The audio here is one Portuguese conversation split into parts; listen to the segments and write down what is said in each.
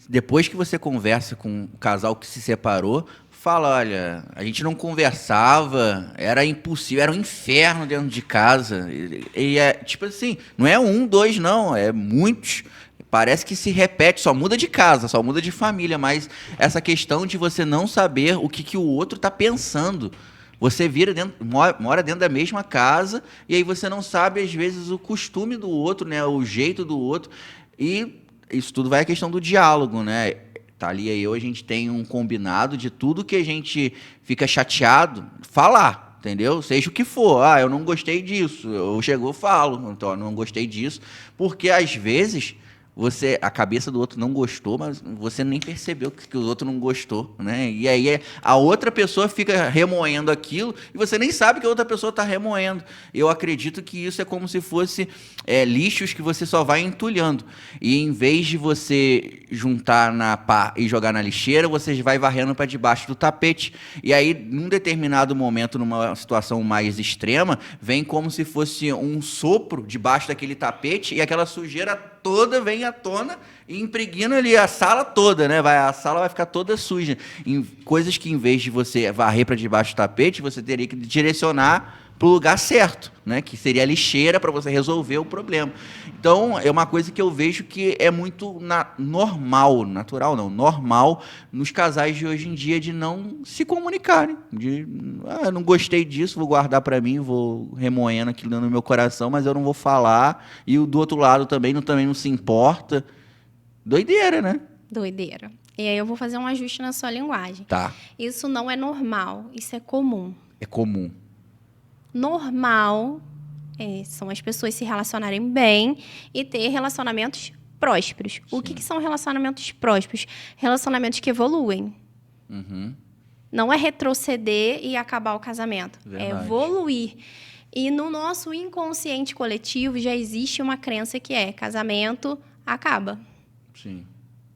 Depois que você conversa com o casal que se separou, fala, olha, a gente não conversava, era impossível, era um inferno dentro de casa. E é tipo assim, não é um, dois, não, é muitos. Parece que se repete, só muda de casa, só muda de família, mas essa questão de você não saber o que o outro está pensando. Você vira dentro, mora dentro da mesma casa e aí você não sabe, às vezes, o costume do outro, né? O jeito do outro. E isso tudo vai à questão do diálogo, né? Thalia e eu, a gente tem um combinado de tudo que a gente fica chateado, falar, entendeu? Seja o que for. Ah, eu não gostei disso. Eu chegou, falo. Então, eu não gostei disso. Porque, às vezes, a cabeça do outro não gostou, mas você nem percebeu que o outro não gostou, né? E aí a outra pessoa fica remoendo aquilo e você nem sabe que a outra pessoa está remoendo. Eu acredito que isso é como se fosse lixos que você só vai entulhando. E em vez de você juntar na pá e jogar na lixeira, você vai varrendo para debaixo do tapete. E aí, num determinado momento, numa situação mais extrema, vem como se fosse um sopro debaixo daquele tapete e aquela sujeira toda vem à tona e impregna ali a sala toda, né? A sala vai ficar toda suja. Coisas que, em vez de você varrer para debaixo do tapete, você teria que direcionar para o lugar certo, né? Que seria a lixeira para você resolver o problema. Então, é uma coisa que eu vejo que é muito normal, natural não, normal nos casais de hoje em dia de não se comunicarem. Eu não gostei disso, vou guardar para mim, vou remoendo aquilo no meu coração, mas eu não vou falar. E o do outro lado também não se importa. Doideira, né? Doideira. E aí eu vou fazer um ajuste na sua linguagem. Tá. Isso não é normal, isso é comum. É comum. Normal são as pessoas se relacionarem bem e ter relacionamentos prósperos. O que são relacionamentos prósperos? Relacionamentos que evoluem. Uhum. Não é retroceder e acabar o casamento. Verdade. É evoluir. E no nosso inconsciente coletivo já existe uma crença que casamento acaba. Sim.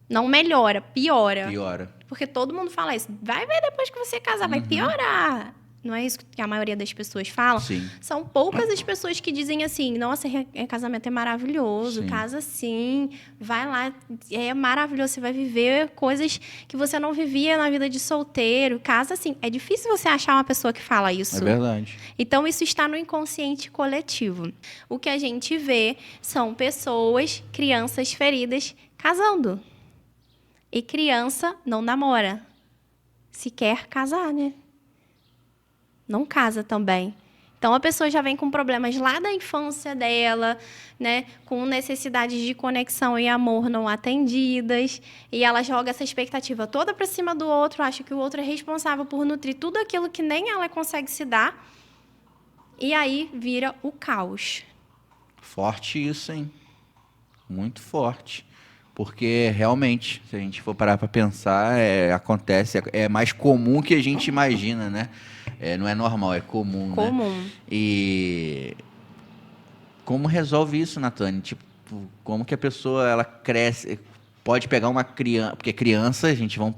Não melhora, piora. Piora. Porque todo mundo fala isso. Vai ver depois que você casar, vai piorar. Não é isso que a maioria das pessoas falam? Sim. São poucas as pessoas que dizem assim, nossa, casamento é maravilhoso, Sim. casa sim, vai lá, é maravilhoso, você vai viver coisas que você não vivia na vida de solteiro, casa sim. É difícil você achar uma pessoa que fala isso. É verdade. Então, isso está no inconsciente coletivo. O que a gente vê são pessoas, crianças feridas, casando. E criança não namora. Se quer casar, né? Não casa também. Então, a pessoa já vem com problemas lá da infância dela, né? Com necessidades de conexão e amor não atendidas. E ela joga essa expectativa toda para cima do outro, acha que o outro é responsável por nutrir tudo aquilo que nem ela consegue se dar. E aí vira o caos. Forte isso, hein? Muito forte. Porque, realmente, se a gente for parar para pensar, acontece, é mais comum que a gente imagina, né? Não é normal, é comum, Comum. né? E como resolve isso, Natane? Tipo, como que a pessoa, ela cresce... Pode pegar uma criança... Porque criança,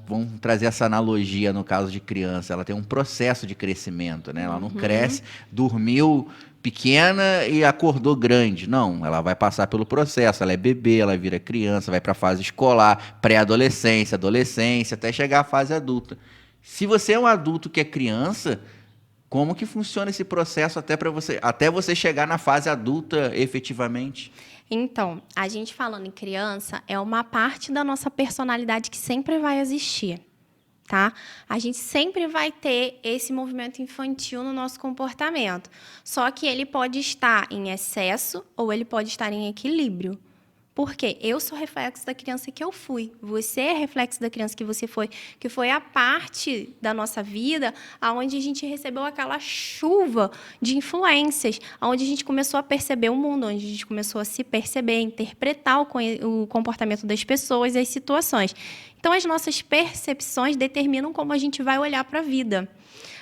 vamos trazer essa analogia no caso de criança. Ela tem um processo de crescimento, né? Ela não cresce, dormiu pequena e acordou grande. Não, ela vai passar pelo processo. Ela é bebê, ela vira criança, vai para a fase escolar, pré-adolescência, adolescência, até chegar à fase adulta. Se você é um adulto que é criança, como que funciona esse processo até você chegar na fase adulta efetivamente? Então, a gente falando em criança, é uma parte da nossa personalidade que sempre vai existir, tá? A gente sempre vai ter esse movimento infantil no nosso comportamento. Só que ele pode estar em excesso ou ele pode estar em equilíbrio. Por quê? Eu sou reflexo da criança que eu fui. Você é reflexo da criança que você foi. Que foi a parte da nossa vida onde a gente recebeu aquela chuva de influências, onde a gente começou a perceber o mundo, onde a gente começou a se perceber, interpretar o comportamento das pessoas e as situações. Então, as nossas percepções determinam como a gente vai olhar para a vida.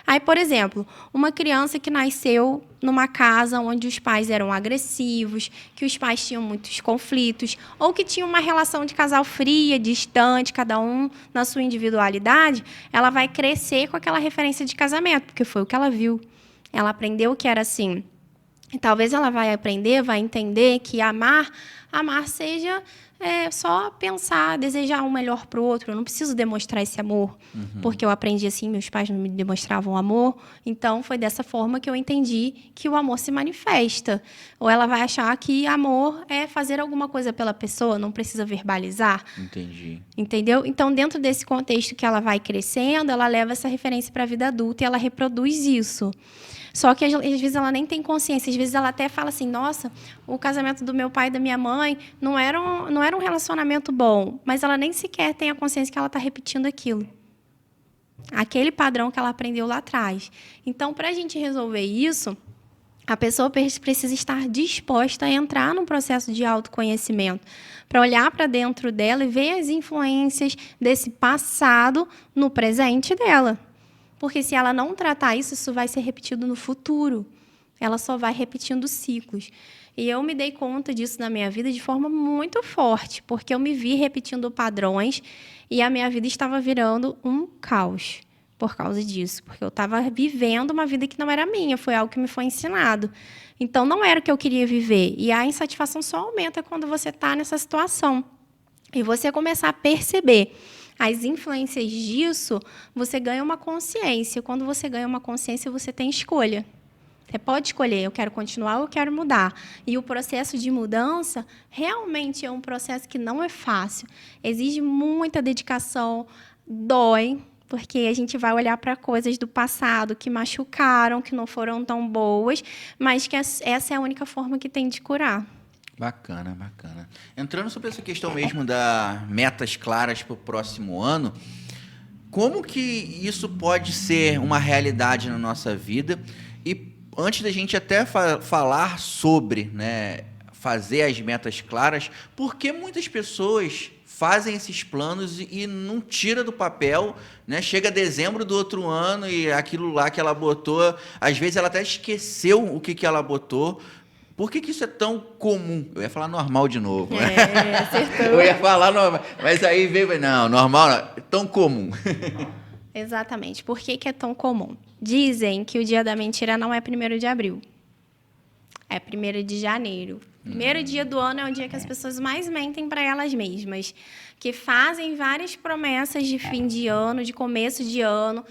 Aí, por exemplo, uma criança que nasceu numa casa onde os pais eram agressivos, que os pais tinham muitos conflitos, ou que tinha uma relação de casal fria, distante, cada um na sua individualidade, ela vai crescer com aquela referência de casamento, porque foi o que ela viu. Ela aprendeu que era assim. E talvez ela vai aprender, vai entender que amar seja é só pensar, desejar um melhor pro outro. Eu não preciso demonstrar esse amor, porque eu aprendi assim, meus pais não me demonstravam amor. Então, foi dessa forma que eu entendi que o amor se manifesta. Ou ela vai achar que amor é fazer alguma coisa pela pessoa, não precisa verbalizar. Entendi. Entendeu? Então, dentro desse contexto que ela vai crescendo, ela leva essa referência para a vida adulta e ela reproduz isso. Só que, às vezes, ela nem tem consciência. Às vezes, ela até fala assim, nossa, o casamento do meu pai e da minha mãe não era um relacionamento bom. Mas ela nem sequer tem a consciência que ela está repetindo aquilo. Aquele padrão que ela aprendeu lá atrás. Então, para a gente resolver isso, a pessoa precisa estar disposta a entrar num processo de autoconhecimento, para olhar para dentro dela e ver as influências desse passado no presente dela. Porque se ela não tratar isso, isso vai ser repetido no futuro. Ela só vai repetindo ciclos. E eu me dei conta disso na minha vida de forma muito forte, porque eu me vi repetindo padrões e a minha vida estava virando um caos por causa disso. Porque eu estava vivendo uma vida que não era minha, foi algo que me foi ensinado. Então, não era o que eu queria viver. E a insatisfação só aumenta quando você está nessa situação. E você começar a perceber as influências disso, você ganha uma consciência. Quando você ganha uma consciência, você tem escolha. Você pode escolher, eu quero continuar ou eu quero mudar. E o processo de mudança realmente é um processo que não é fácil. Exige muita dedicação, dói, porque a gente vai olhar para coisas do passado que machucaram, que não foram tão boas, mas que essa é a única forma que tem de curar. Bacana, bacana. Entrando sobre essa questão mesmo da metas claras para o próximo ano, como que isso pode ser uma realidade na nossa vida? E antes da gente até falar sobre, né, fazer as metas claras, por que muitas pessoas fazem esses planos e não tira do papel, né? Chega dezembro do outro ano e aquilo lá que ela botou, às vezes ela até esqueceu o que ela botou. Por que isso é tão comum? Eu ia falar normal de novo. Acertou. Eu ia falar normal, mas aí veio... Não, normal não, é tão comum. Exatamente. Por que é tão comum? Dizem que o dia da mentira não é 1º de abril. É 1º de janeiro. Primeiro dia do ano é o dia que as pessoas mais mentem para elas mesmas. Que fazem várias promessas de fim de ano, de começo de ano.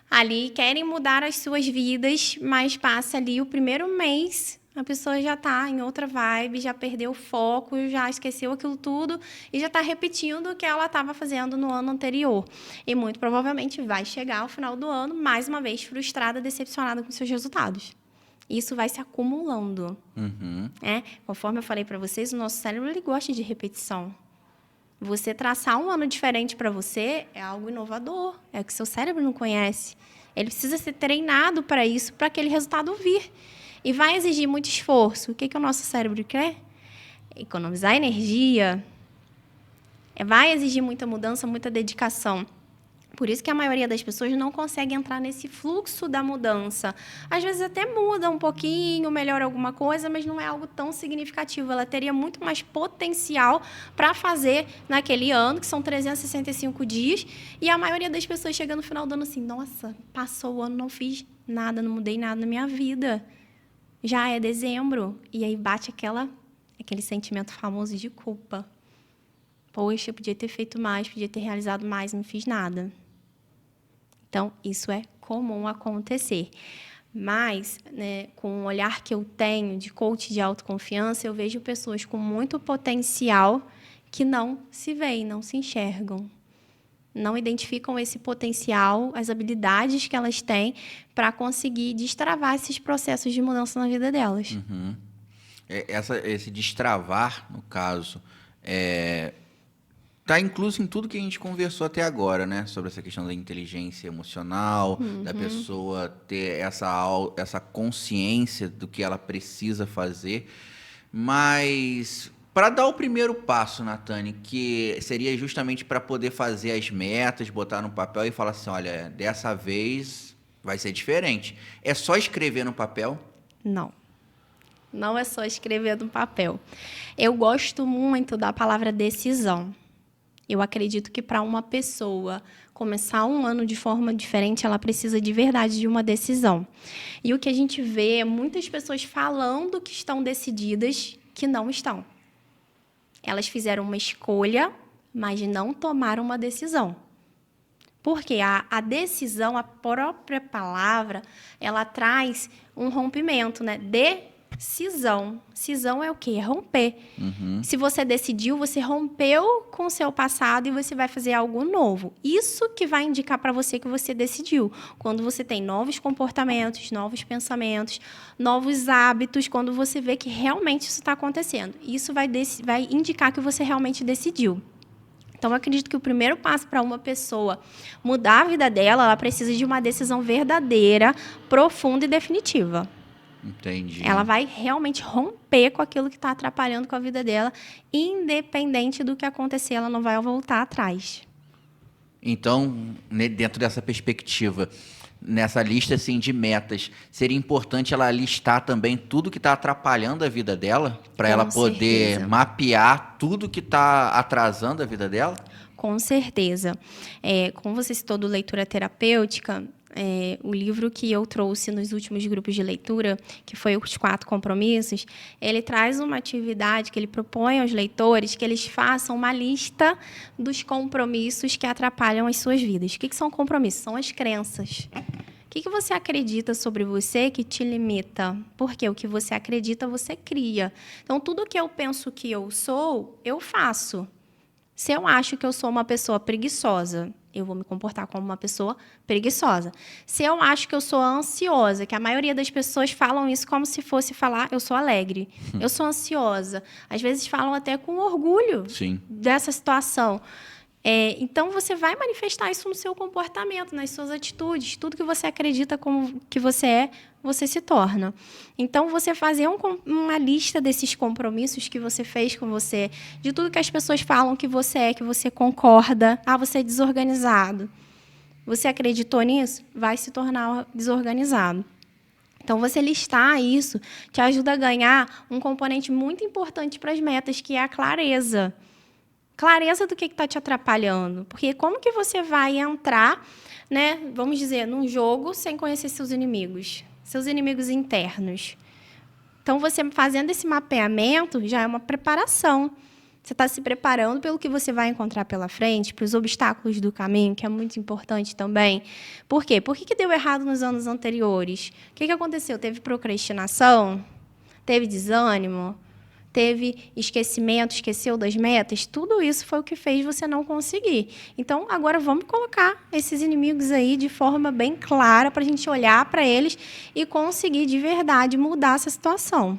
Ali querem mudar as suas vidas, mas passa ali o primeiro mês... A pessoa já está em outra vibe, já perdeu o foco, já esqueceu aquilo tudo e já está repetindo o que ela estava fazendo no ano anterior. E muito provavelmente vai chegar ao final do ano, mais uma vez, frustrada, decepcionada com seus resultados. Isso vai se acumulando. Conforme eu falei para vocês, o nosso cérebro ele gosta de repetição. Você traçar um ano diferente para você é algo inovador, é o que seu cérebro não conhece. Ele precisa ser treinado para isso, para aquele resultado vir. E vai exigir muito esforço. O que o nosso cérebro quer? Economizar energia. Vai exigir muita mudança, muita dedicação. Por isso que a maioria das pessoas não consegue entrar nesse fluxo da mudança. Às vezes até muda um pouquinho, melhora alguma coisa, mas não é algo tão significativo. Ela teria muito mais potencial para fazer naquele ano, que são 365 dias. E a maioria das pessoas chega no final do ano assim, nossa, passou o ano, não fiz nada, não mudei nada na minha vida. Já é dezembro, e aí bate aquele sentimento famoso de culpa. Poxa, eu podia ter feito mais, podia ter realizado mais, não fiz nada. Então, isso é comum acontecer. Mas, né, com o olhar que eu tenho de coach de autoconfiança, eu vejo pessoas com muito potencial que não se veem, não se enxergam. Não identificam esse potencial, as habilidades que elas têm para conseguir destravar esses processos de mudança na vida delas. Esse destravar, no caso, está incluso em tudo que a gente conversou até agora, né? Sobre essa questão da inteligência emocional, da pessoa ter essa consciência do que ela precisa fazer. Mas... para dar o primeiro passo, Natane, que seria justamente para poder fazer as metas, botar no papel e falar assim, olha, dessa vez vai ser diferente. É só escrever no papel? Não. Não é só escrever no papel. Eu gosto muito da palavra decisão. Eu acredito que para uma pessoa começar um ano de forma diferente, ela precisa de verdade de uma decisão. E o que a gente vê é muitas pessoas falando que estão decididas que não estão. Elas fizeram uma escolha, mas não tomaram uma decisão. Porque a decisão, a própria palavra, ela traz um rompimento, né? Decisão. Cisão é o quê? É romper. Se você decidiu, você rompeu com o seu passado e você vai fazer algo novo. Isso que vai indicar para você que você decidiu. Quando você tem novos comportamentos, novos pensamentos, novos hábitos, quando você vê que realmente isso está acontecendo. Isso vai indicar que você realmente decidiu. Então, eu acredito que o primeiro passo para uma pessoa mudar a vida dela, ela precisa de uma decisão verdadeira, profunda e definitiva. Entendi. Ela vai realmente romper com aquilo que está atrapalhando com a vida dela, independente do que acontecer, ela não vai voltar atrás. Então, dentro dessa perspectiva, nessa lista assim, de metas, seria importante ela listar também tudo que está atrapalhando a vida dela, para ela poder certeza. mapear tudo que está atrasando a vida dela? Com certeza. Como você citou do leitura terapêutica, o livro que eu trouxe nos últimos grupos de leitura, que foi os 4 compromissos, ele traz uma atividade que ele propõe aos leitores que eles façam uma lista dos compromissos que atrapalham as suas vidas. O que são compromissos? São as crenças. O que você acredita sobre você que te limita? Porque o que você acredita, você cria. Então, tudo que eu penso que eu sou, eu faço. Se eu acho que eu sou uma pessoa preguiçosa, eu vou me comportar como uma pessoa preguiçosa. Se eu acho que eu sou ansiosa, que a maioria das pessoas falam isso como se fosse falar, eu sou alegre, eu sou ansiosa. Às vezes falam até com orgulho dessa situação. Então, você vai manifestar isso no seu comportamento, nas suas atitudes. Tudo que você acredita como que você é, você se torna. Então, você fazer uma lista desses compromissos que você fez com você, de tudo que as pessoas falam que você concorda. Ah, você é desorganizado. Você acreditou nisso? Vai se tornar desorganizado. Então, você listar isso te ajuda a ganhar um componente muito importante para as metas, que é a clareza. Clareza do que está te atrapalhando. Porque como que você vai entrar, né, vamos dizer, num jogo sem conhecer seus inimigos internos? Então, você fazendo esse mapeamento já é uma preparação. Você está se preparando pelo que você vai encontrar pela frente, para os obstáculos do caminho, que é muito importante também. Por quê? Por que deu errado nos anos anteriores? O que aconteceu? Teve procrastinação? Teve desânimo? Teve esquecimento, esqueceu das metas? Tudo isso foi o que fez você não conseguir. Então, agora vamos colocar esses inimigos aí de forma bem clara para a gente olhar para eles e conseguir, de verdade, mudar essa situação.